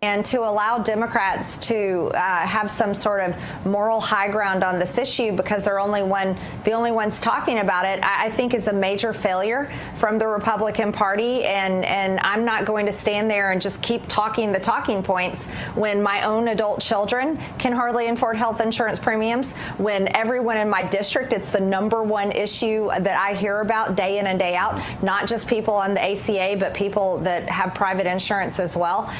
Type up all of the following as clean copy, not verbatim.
And to allow Democrats to have some sort of moral high ground on this issue because they're the only ones talking about it, I think is a major failure from the Republican Party. And I'm not going to stand there and just keep talking the talking points when my own adult children can hardly afford health insurance premiums, when everyone in my district, it's the number one issue that I hear about day in and day out, not just people on the ACA, but people that have private insurance as well.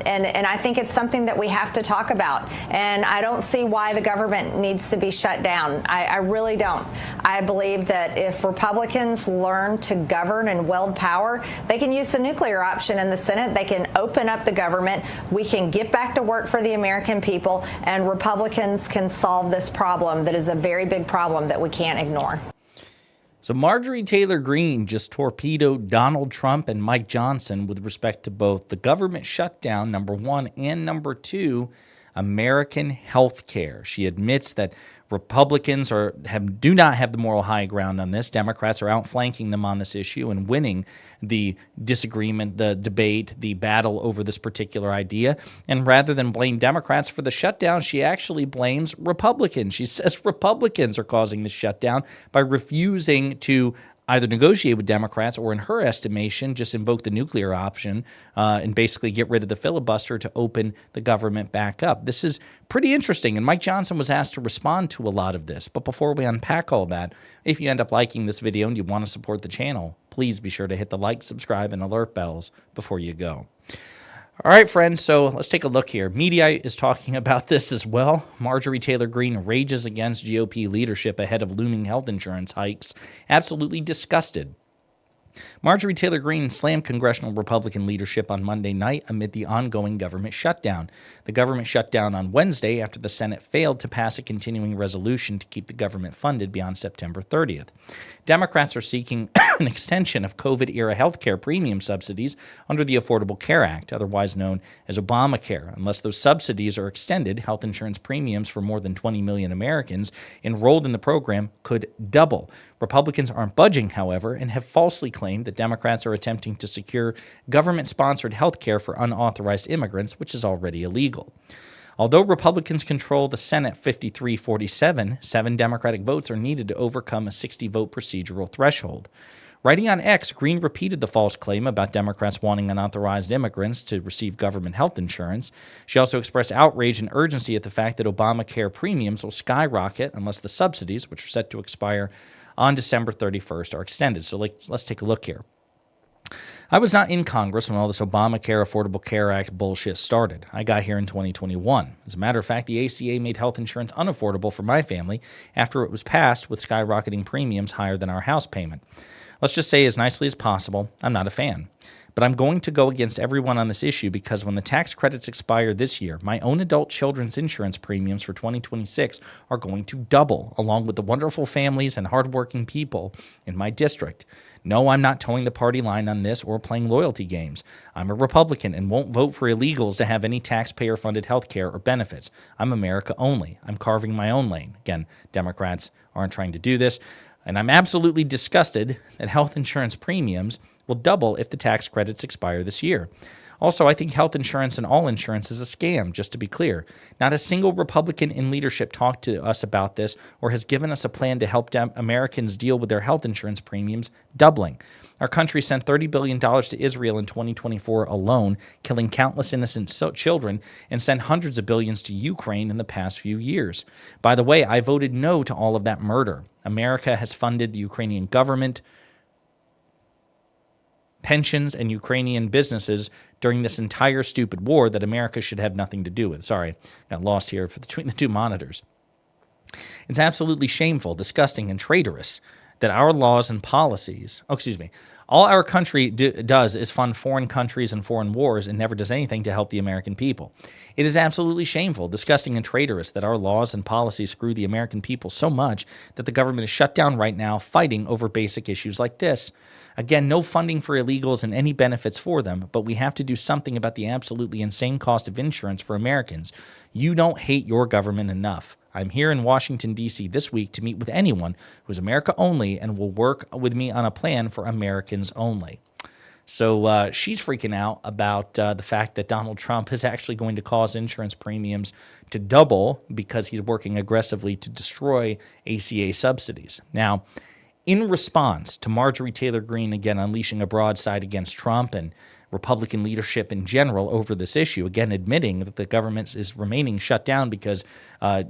And I think it's something that we have to talk about. And I don't see why the government needs to be shut down. I really don't. I believe that if Republicans learn to govern and wield power, they can use the nuclear option in the Senate. They can open up the government. We can get back to work for the American people, and Republicans can solve this problem that is a very big problem that we can't ignore. So Marjorie Taylor Greene just torpedoed Donald Trump and Mike Johnson with respect to both the government shutdown, number one, and number two, American health care. She admits that Republicans do not have the moral high ground on this. Democrats are outflanking them on this issue and winning the disagreement, the debate, the battle over this particular idea. And rather than blame Democrats for the shutdown, she actually blames Republicans. She says Republicans are causing the shutdown by refusing to either negotiate with Democrats or, in her estimation, just invoke the nuclear option and basically get rid of the filibuster to open the government back up. This is pretty interesting, and Mike Johnson was asked to respond to a lot of this. But before we unpack all that, if you end up liking this video and you want to support the channel, please be sure to hit the like, subscribe, and alert bells before you go. All right, friends, so let's take a look here. Media is talking about this as well. Marjorie Taylor Greene rages against GOP leadership ahead of looming health insurance hikes. Absolutely disgusted. Marjorie Taylor Greene slammed congressional Republican leadership on Monday night amid the ongoing government shutdown. The government shut down on Wednesday after the Senate failed to pass a continuing resolution to keep the government funded beyond September 30th. Democrats are seeking an extension of COVID-era health care premium subsidies under the Affordable Care Act, otherwise known as Obamacare. Unless those subsidies are extended, health insurance premiums for more than 20 million Americans enrolled in the program could double. Republicans aren't budging, however, and have falsely claimed that Democrats are attempting to secure government-sponsored health care for unauthorized immigrants, which is already illegal. Although Republicans control the Senate 53-47, 7 Democratic votes are needed to overcome a 60-vote procedural threshold. Writing on X, Greene repeated the false claim about Democrats wanting unauthorized immigrants to receive government health insurance. She also expressed outrage and urgency at the fact that Obamacare premiums will skyrocket unless the subsidies, which are set to expire on December 31st, are extended. So let's take a look here. I was not in Congress when all this Obamacare Affordable Care Act bullshit started. I got here in 2021. As a matter of fact, the ACA made health insurance unaffordable for my family after it was passed with skyrocketing premiums higher than our house payment. Let's just say as nicely as possible, I'm not a fan. But I'm going to go against everyone on this issue because when the tax credits expire this year, my own adult children's insurance premiums for 2026 are going to double, along with the wonderful families and hardworking people in my district. No, I'm not towing the party line on this or playing loyalty games. I'm a Republican and won't vote for illegals to have any taxpayer-funded health care or benefits. I'm America only. I'm carving my own lane. Again, Democrats aren't trying to do this. And I'm absolutely disgusted that health insurance premiums will double if the tax credits expire this year. Also, I think health insurance and all insurance is a scam, just to be clear. Not a single Republican in leadership talked to us about this or has given us a plan to help Americans deal with their health insurance premiums doubling. Our country sent $30 billion to Israel in 2024 alone, killing countless innocent children, and sent hundreds of billions to Ukraine in the past few years. By the way, I voted no to all of that murder. America has funded the Ukrainian government, pensions, and Ukrainian businesses during this entire stupid war that America should have nothing to do with. Sorry, got lost here between the two monitors. It's absolutely shameful, disgusting, and traitorous that our laws and policies, all our country does is fund foreign countries and foreign wars and never does anything to help the American people. It is absolutely shameful, disgusting, and traitorous that our laws and policies screw the American people so much that the government is shut down right now fighting over basic issues like this. Again, no funding for illegals and any benefits for them, but we have to do something about the absolutely insane cost of insurance for Americans. You don't hate your government enough. I'm here in Washington, D.C. this week to meet with anyone who is America only and will work with me on a plan for Americans only. So she's freaking out about the fact that Donald Trump is actually going to cause insurance premiums to double because he's working aggressively to destroy ACA subsidies. Now, in response to Marjorie Taylor Greene, again, unleashing a broadside against Trump and Republican leadership in general over this issue, again, admitting that the government is remaining shut down because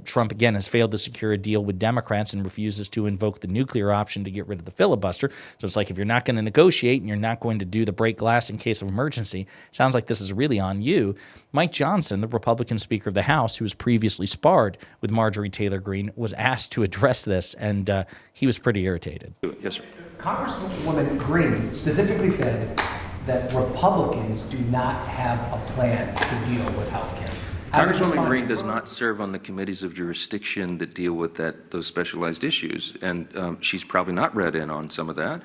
Trump, again, has failed to secure a deal with Democrats and refuses to invoke the nuclear option to get rid of the filibuster. So it's like, if you're not going to negotiate and you're not going to do the break glass in case of emergency, sounds like this is really on you. Mike Johnson, the Republican Speaker of the House, who was previously sparred with Marjorie Taylor Greene, was asked to address this, and he was pretty irritated. Yes, sir. Congresswoman Greene specifically said that Republicans do not have a plan to deal with health care. Congresswoman Greene does not serve on the committees of jurisdiction that deal with those specialized issues, and she's probably not read in on some of that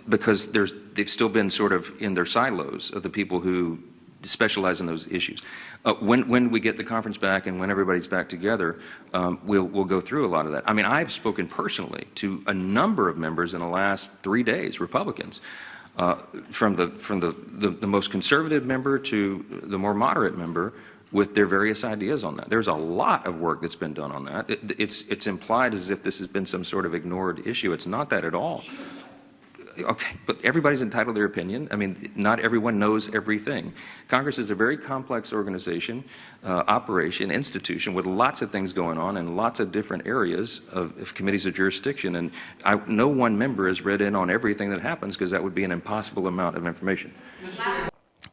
because they've still been sort of in their silos of the people who specialize in those issues. When we get the conference back and when everybody's back together, we'll go through a lot of that. I mean, I've spoken personally to a number of members in the last 3 days, Republicans, from the most conservative member to the more moderate member, with their various ideas on that. There's a lot of work that's been done on that. It's implied as if this has been some sort of ignored issue. It's not that at all. Okay, but everybody's entitled to their opinion. I mean, not everyone knows everything. Congress is a very complex organization, operation, institution with lots of things going on in lots of different areas of committees of jurisdiction. And no one member has read in on everything that happens because that would be an impossible amount of information.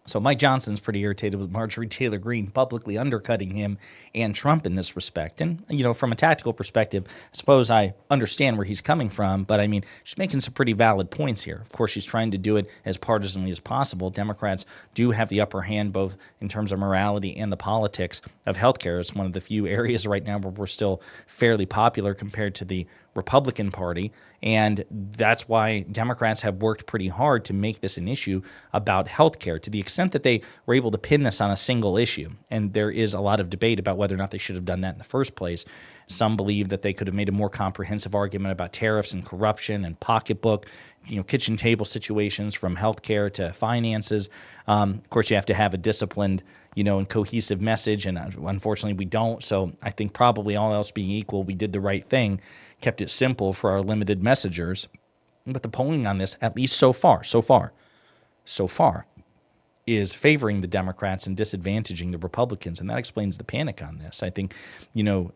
So Mike Johnson's pretty irritated with Marjorie Taylor Greene publicly undercutting him and Trump in this respect. And, from a tactical perspective, I suppose I understand where he's coming from, but I mean, she's making some pretty valid points here. Of course, she's trying to do it as partisanly as possible. Democrats do have the upper hand both in terms of morality and the politics of healthcare. It's one of the few areas right now where we're still fairly popular compared to the Republican Party, and that's why Democrats have worked pretty hard to make this an issue about health care, to the extent that they were able to pin this on a single issue. And there is a lot of debate about whether or not they should have done that in the first place. Some believe that they could have made a more comprehensive argument about tariffs and corruption and pocketbook, kitchen table situations, from healthcare to finances. Of course, you have to have a disciplined and cohesive message, and unfortunately we don't. So I think probably all else being equal, we did the right thing, kept it simple for our limited messengers. But the polling on this, at least so far, is favoring the Democrats and disadvantaging the Republicans, and that explains the panic on this. I think,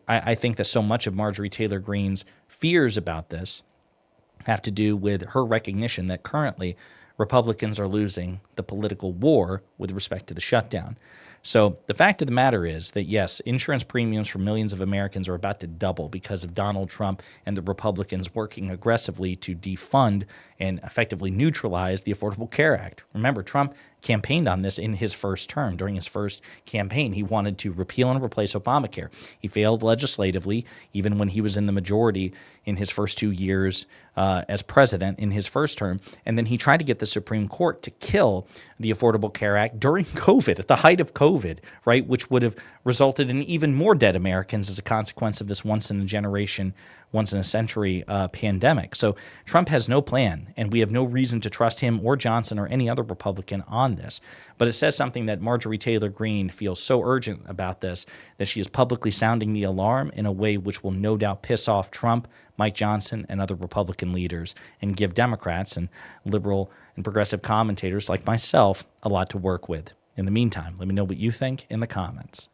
I think that so much of Marjorie Taylor Greene's fears about this have to do with her recognition that currently Republicans are losing the political war with respect to the shutdown. So the fact of the matter is that, yes, insurance premiums for millions of Americans are about to double because of Donald Trump and the Republicans working aggressively to defund and effectively neutralize the Affordable Care Act. Remember, Trump campaigned on this in his first term. During his first campaign, he wanted to repeal and replace Obamacare. He failed legislatively, even when he was in the majority in his first 2 years as president in his first term. And then he tried to get the Supreme Court to kill the Affordable Care Act during COVID, at the height of COVID, right, which would have resulted in even more dead Americans as a consequence of this once-in-a-generation, once-in-a-century pandemic. So Trump has no plan, and we have no reason to trust him or Johnson or any other Republican on this. But it says something that Marjorie Taylor Greene feels so urgent about this that she is publicly sounding the alarm in a way which will no doubt piss off Trump, Mike Johnson, and other Republican leaders, and give Democrats and liberal and progressive commentators like myself a lot to work with. In the meantime, let me know what you think in the comments.